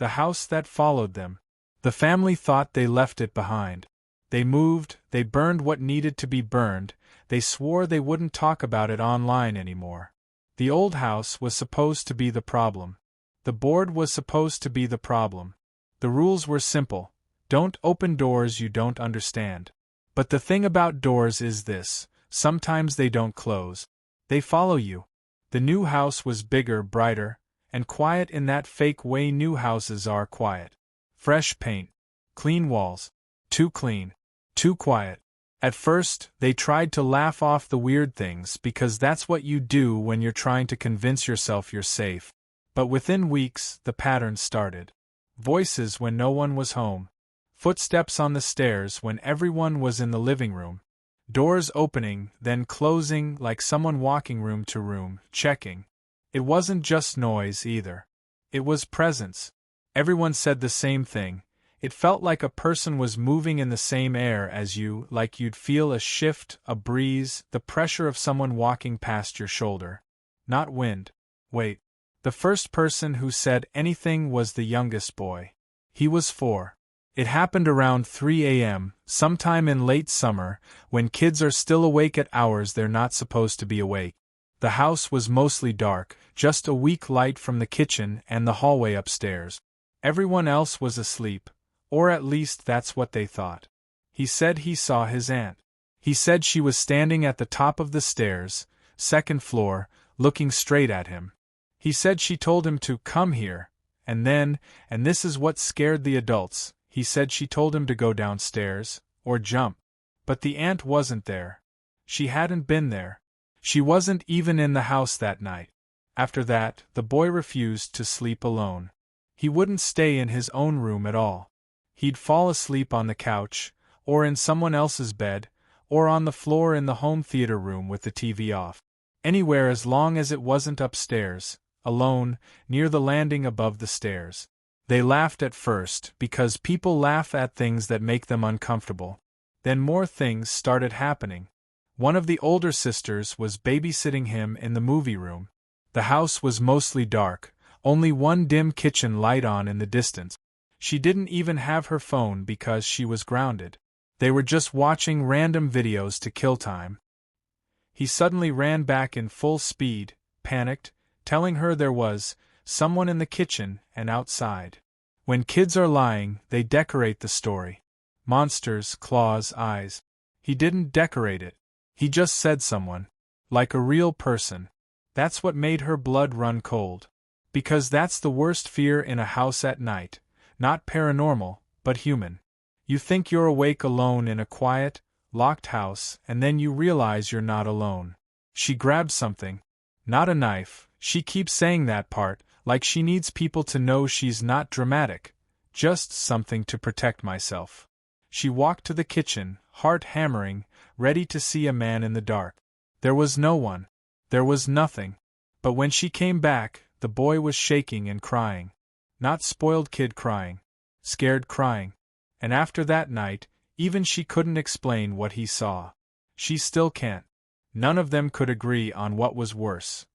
the house that followed them. The family thought they left it behind. They moved, they burned what needed to be burned, they swore they wouldn't talk about it online anymore. The old house was supposed to be the problem. The board was supposed to be the problem. The rules were simple: don't open doors you don't understand. But the thing about doors is this: sometimes they don't close. They follow you. The new house was bigger, brighter, and quiet in that fake way new houses are quiet. Fresh paint. Clean walls. Too clean. Too quiet. At first, they tried to laugh off the weird things because that's what you do when you're trying to convince yourself you're safe. But within weeks, the pattern started. Voices when no one was home. Footsteps on the stairs when everyone was in the living room. Doors opening, then closing like someone walking room to room, checking. It wasn't just noise either. It was presence. Everyone said the same thing. It felt like a person was moving in the same air as you, like you'd feel a shift, a breeze, the pressure of someone walking past your shoulder. Not wind. Wait. The first person who said anything was the youngest boy. He was 4. It happened around 3 a.m., sometime in late summer, when kids are still awake at hours they're not supposed to be awake. The house was mostly dark, just a weak light from the kitchen and the hallway upstairs. Everyone else was asleep, or at least that's what they thought. He said he saw his aunt. He said she was standing at the top of the stairs, second floor, looking straight at him. He said she told him to come here, and then, and this is what scared the adults, he said she told him to go downstairs, or jump. But the aunt wasn't there. She hadn't been there. She wasn't even in the house that night. After that, the boy refused to sleep alone. He wouldn't stay in his own room at all. He'd fall asleep on the couch, or in someone else's bed, or on the floor in the home theater room with the TV off. Anywhere as long as it wasn't upstairs, alone, near the landing above the stairs. They laughed at first, because people laugh at things that make them uncomfortable. Then more things started happening. One of the older sisters was babysitting him in the movie room. The house was mostly dark, only one dim kitchen light on in the distance. She didn't even have her phone because she was grounded. They were just watching random videos to kill time. He suddenly ran back in full speed, panicked, telling her there was someone in the kitchen and outside. When kids are lying, they decorate the story. Monsters, claws, eyes. He didn't decorate it. He just said someone. Like a real person. That's what made her blood run cold. Because that's the worst fear in a house at night. Not paranormal, but human. You think you're awake alone in a quiet, locked house, and then you realize you're not alone. She grabbed something. Not a knife. She keeps saying that part, like she needs people to know she's not dramatic. Just something to protect myself. She walked to the kitchen, heart hammering, ready to see a man in the dark. There was no one. There was nothing. But when she came back, the boy was shaking and crying. Not spoiled kid crying. Scared crying. And after that night, even she couldn't explain what he saw. She still can't. None of them could agree on what was worse.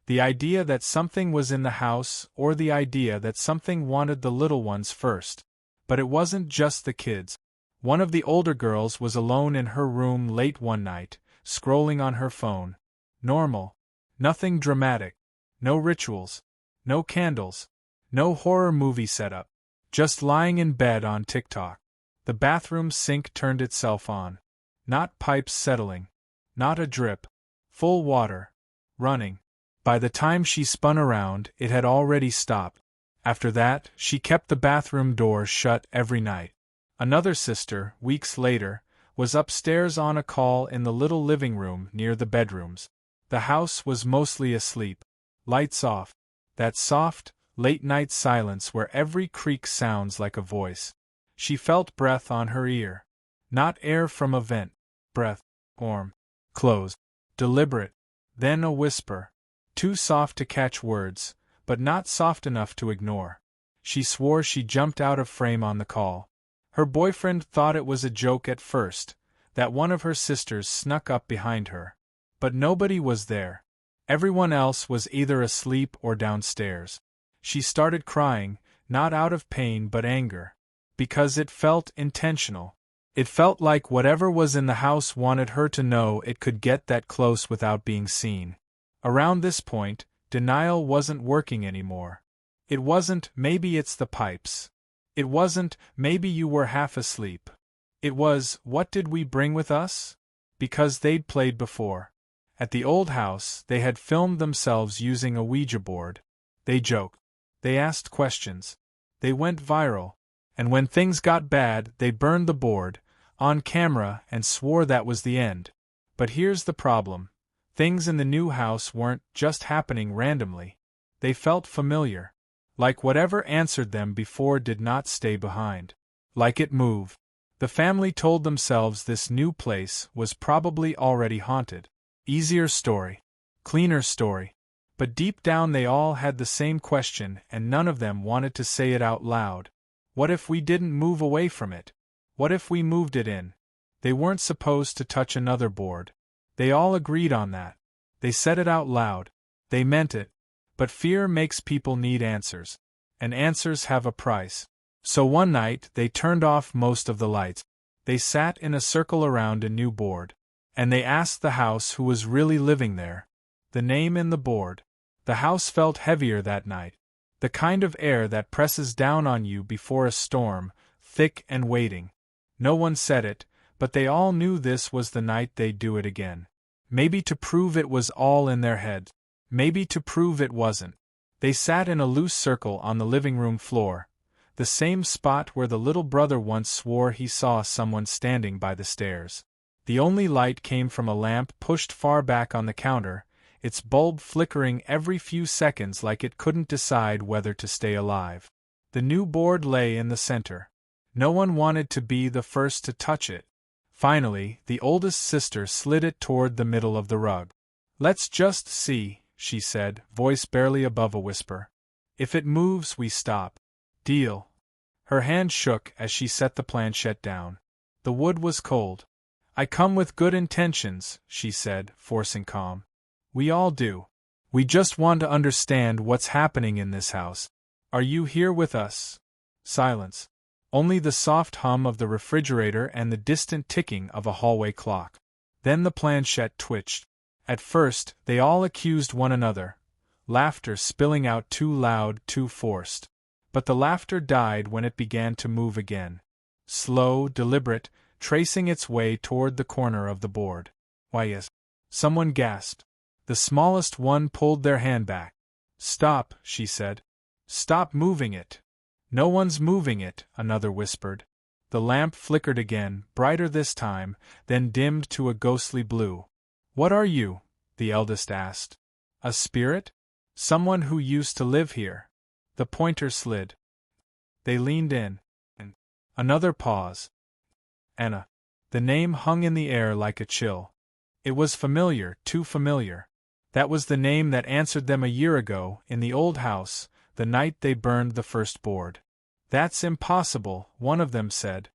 The idea that something was in the house, or the idea that something wanted the little ones first. But it wasn't just the kids. One of the older girls was alone in her room late one night, scrolling on her phone. Normal. Nothing dramatic. No rituals. No candles. No horror movie setup. Just lying in bed on TikTok. The bathroom sink turned itself on. Not pipes settling. Not a drip. Full water. Running. By the time she spun around, it had already stopped. After that, she kept the bathroom door shut every night. Another sister, weeks later, was upstairs on a call in the little living room near the bedrooms. The house was mostly asleep. Lights off. That soft, late-night silence where every creak sounds like a voice. She felt breath on her ear. Not air from a vent. Breath. Warm. Close. Deliberate. Then a whisper. Too soft to catch words, but not soft enough to ignore. She swore she jumped out of frame on the call. Her boyfriend thought it was a joke at first, that one of her sisters snuck up behind her. But nobody was there. Everyone else was either asleep or downstairs. She started crying, not out of pain but anger. Because it felt intentional. It felt like whatever was in the house wanted her to know it could get that close without being seen. Around this point, denial wasn't working anymore. It wasn't, maybe it's the pipes. It wasn't, maybe you were half asleep. It was, what did we bring with us? Because they'd played before. At the old house, they had filmed themselves using a Ouija board. They joked. They asked questions. They went viral. And when things got bad, they burned the board, on camera, and swore that was the end. But here's the problem. Things in the new house weren't just happening randomly. They felt familiar. Like whatever answered them before did not stay behind. Like it moved. The family told themselves this new place was probably already haunted. Easier story. Cleaner story. But deep down they all had the same question and none of them wanted to say it out loud. What if we didn't move away from it? What if we moved it in? They weren't supposed to touch another board. They all agreed on that. They said it out loud. They meant it. But fear makes people need answers. And answers have a price. So one night they turned off most of the lights. They sat in a circle around a new board. And they asked the house who was really living there. The name in the board. The house felt heavier that night. The kind of air that presses down on you before a storm, thick and waiting. No one said it, but they all knew this was the night they'd do it again. Maybe to prove it was all in their head. Maybe to prove it wasn't. They sat in a loose circle on the living room floor, the same spot where the little brother once swore he saw someone standing by the stairs. The only light came from a lamp pushed far back on the counter, its bulb flickering every few seconds like it couldn't decide whether to stay alive. The new board lay in the center. No one wanted to be the first to touch it. Finally, the oldest sister slid it toward the middle of the rug. "Let's just see," she said, voice barely above a whisper. "If it moves, we stop. Deal." Her hand shook as she set the planchette down. The wood was cold. "I come with good intentions," she said, forcing calm. "We all do. We just want to understand what's happening in this house. Are you here with us?" Silence. Only the soft hum of the refrigerator and the distant ticking of a hallway clock. Then the planchette twitched. At first, they all accused one another, laughter spilling out too loud, too forced. But the laughter died when it began to move again. Slow, deliberate, tracing its way toward the corner of the board. "Why, yes." Someone gasped. The smallest one pulled their hand back. "Stop," she said. "Stop moving it." "No one's moving it," another whispered. The lamp flickered again, brighter this time, then dimmed to a ghostly blue. "What are you?" the eldest asked. "A spirit? Someone who used to live here?" The pointer slid. They leaned in. Another pause. Anna. The name hung in the air like a chill. It was familiar, too familiar. That was the name that answered them a year ago, in the old house, the night they burned the first board. "That's impossible," one of them said.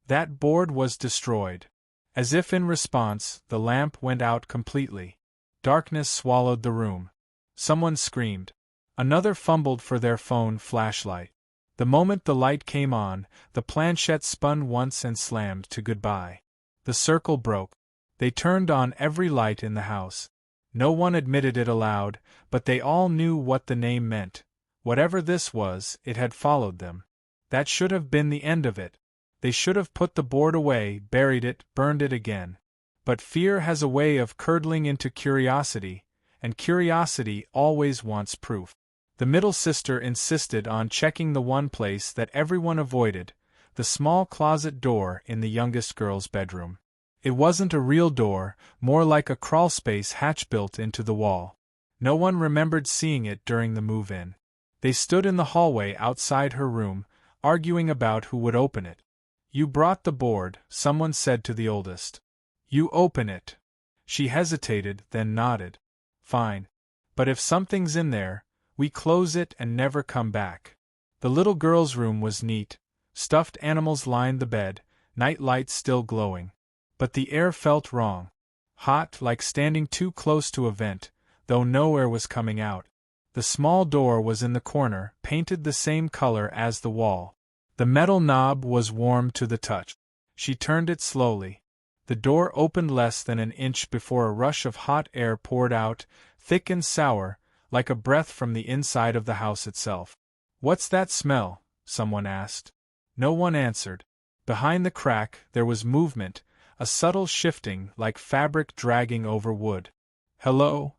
"That board was destroyed." As if in response, the lamp went out completely. Darkness swallowed the room. Someone screamed. Another fumbled for their phone flashlight. The moment the light came on, the planchette spun once and slammed to goodbye. The circle broke. They turned on every light in the house. No one admitted it aloud, but they all knew what the name meant. Whatever this was, it had followed them. That should have been the end of it. They should have put the board away, buried it, burned it again. But fear has a way of curdling into curiosity, and curiosity always wants proof. The middle sister insisted on checking the one place that everyone avoided, the small closet door in the youngest girl's bedroom. It wasn't a real door, more like a crawlspace hatch built into the wall. No one remembered seeing it during the move-in. They stood in the hallway outside her room, arguing about who would open it. "You brought the board," someone said to the oldest. "You open it." She hesitated, then nodded. "Fine. But if something's in there, we close it and never come back." The little girl's room was neat. Stuffed animals lined the bed, night lights still glowing. But the air felt wrong. Hot, like standing too close to a vent, though no air was coming out. The small door was in the corner, painted the same color as the wall. The metal knob was warm to the touch. She turned it slowly. The door opened less than an inch before a rush of hot air poured out, thick and sour, like a breath from the inside of the house itself. "What's that smell?" someone asked. No one answered. Behind the crack there was movement, a subtle shifting like fabric dragging over wood. "Hello?"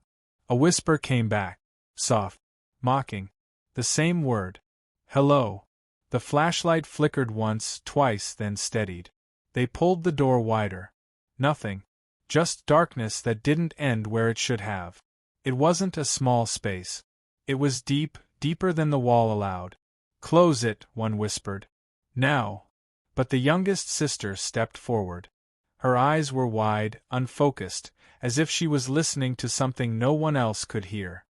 A whisper came back. Soft. Mocking. The same word. "Hello." The flashlight flickered once, twice, then steadied. They pulled the door wider. Nothing. Just darkness that didn't end where it should have. It wasn't a small space. It was deep, deeper than the wall allowed. "Close it," one whispered. "Now." But the youngest sister stepped forward. Her eyes were wide, unfocused, as if she was listening to something no one else could hear.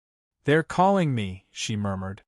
"They're calling me," she murmured.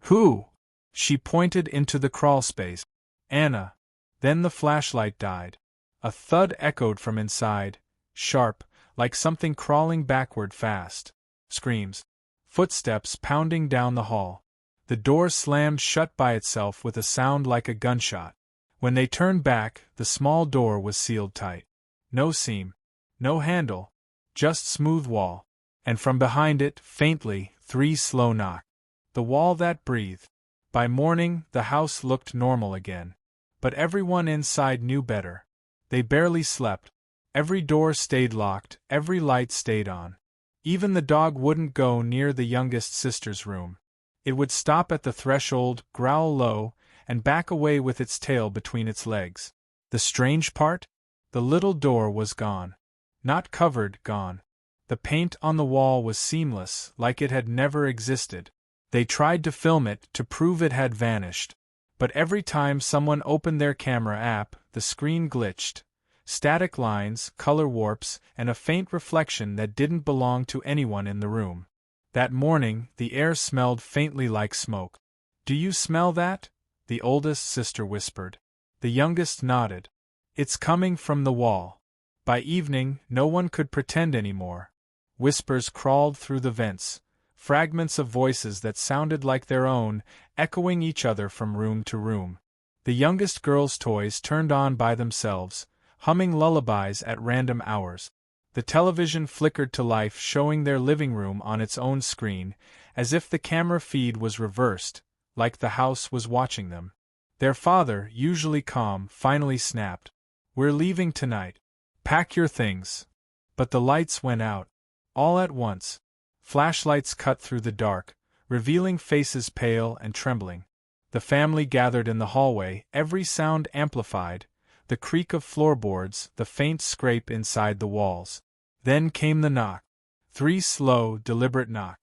"Who?" She pointed into the crawlspace. "Anna." Then the flashlight died. A thud echoed from inside, sharp, like something crawling backward fast. Screams. Footsteps pounding down the hall. The door slammed shut by itself with a sound like a gunshot. When they turned back, the small door was sealed tight. No seam. No handle. Just smooth wall. And from behind it, faintly, 3 slow knocks. The wall that breathed. By morning, the house looked normal again. But everyone inside knew better. They barely slept. Every door stayed locked, every light stayed on. Even the dog wouldn't go near the youngest sister's room. It would stop at the threshold, growl low, and back away with its tail between its legs. The strange part? The little door was gone. Not covered, gone. The paint on the wall was seamless, like it had never existed. They tried to film it to prove it had vanished. But every time someone opened their camera app, the screen glitched. Static lines, color warps, and a faint reflection that didn't belong to anyone in the room. That morning, the air smelled faintly like smoke. "Do you smell that?" the oldest sister whispered. The youngest nodded. "It's coming from the wall." By evening, no one could pretend anymore. Whispers crawled through the vents, fragments of voices that sounded like their own, echoing each other from room to room. The youngest girl's toys turned on by themselves, humming lullabies at random hours. The television flickered to life, showing their living room on its own screen, as if the camera feed was reversed, like the house was watching them. Their father, usually calm, finally snapped, "We're leaving tonight. Pack your things." But the lights went out. All at once. Flashlights cut through the dark, revealing faces pale and trembling. The family gathered in the hallway, every sound amplified, the creak of floorboards, the faint scrape inside the walls. Then came the knock. 3 slow, deliberate knocks.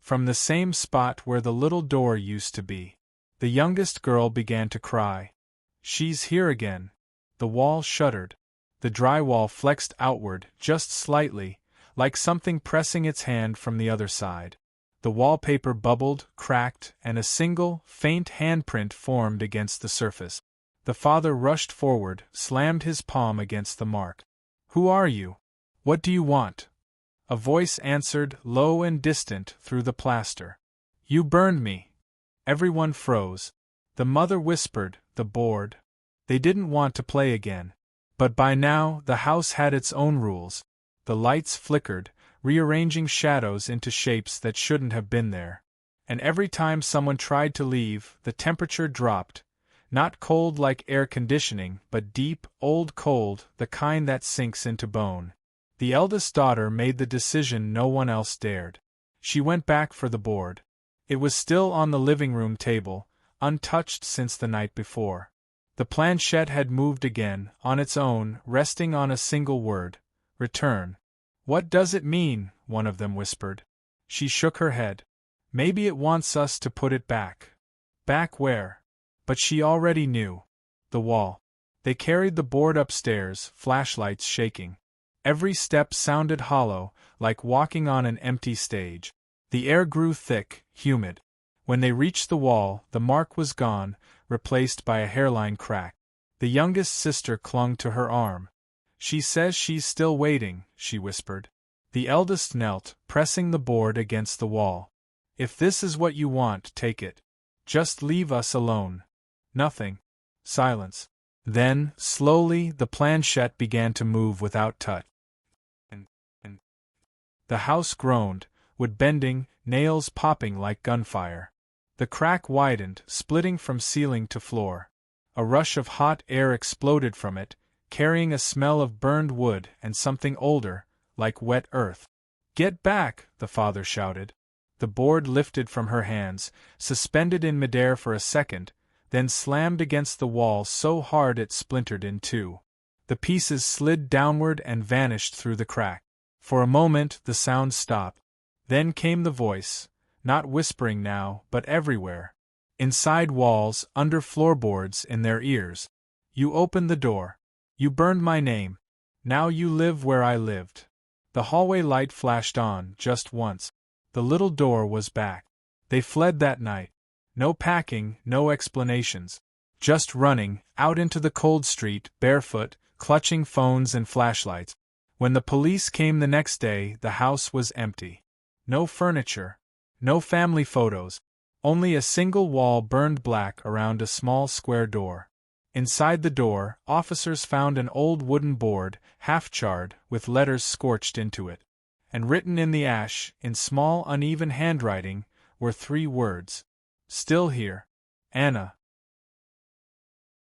From the same spot where the little door used to be. The youngest girl began to cry. "She's here again." The wall shuddered. The drywall flexed outward, just slightly, like something pressing its hand from the other side. The wallpaper bubbled, cracked, and a single, faint handprint formed against the surface. The father rushed forward, slammed his palm against the mark. "Who are you? What do you want?" A voice answered, low and distant, through the plaster. "You burned me." Everyone froze. The mother whispered, "The board." They didn't want to play again. But by now, the house had its own rules. The lights flickered, rearranging shadows into shapes that shouldn't have been there. And every time someone tried to leave, the temperature dropped. Not cold like air conditioning, but deep, old cold, the kind that sinks into bone. The eldest daughter made the decision no one else dared. She went back for the board. It was still on the living room table, untouched since the night before. The planchette had moved again, on its own, resting on a single word: return. "What does it mean?" one of them whispered. She shook her head. "Maybe it wants us to put it back." Back where? But she already knew. The wall. They carried the board upstairs, flashlights shaking. Every step sounded hollow, like walking on an empty stage. The air grew thick, humid. When they reached the wall, the mark was gone, replaced by a hairline crack. The youngest sister clung to her arm. "She says she's still waiting," she whispered. The eldest knelt, pressing the board against the wall. If this is what you want, take it. Just leave us alone. Nothing. Silence. Then, slowly, the planchette began to move without touch. The house groaned, wood bending, nails popping like gunfire. The crack widened, splitting from ceiling to floor. A rush of hot air exploded from it, carrying a smell of burned wood and something older, like wet earth. "Get back!" the father shouted. The board lifted from her hands, suspended in midair for a second, then slammed against the wall so hard it splintered in two. The pieces slid downward and vanished through the crack. For a moment the sound stopped. Then came the voice, not whispering now, but everywhere. Inside walls, under floorboards, in their ears. "You opened the door. You burned my name. Now you live where I lived." The hallway light flashed on, just once. The little door was back. They fled that night. No packing, no explanations. Just running, out into the cold street, barefoot, clutching phones and flashlights. When the police came the next day, the house was empty. No furniture. No family photos. Only a single wall burned black around a small square door. Inside the door, officers found an old wooden board, half-charred, with letters scorched into it. And written in the ash, in small uneven handwriting, were 3 words. "Still here. Anna."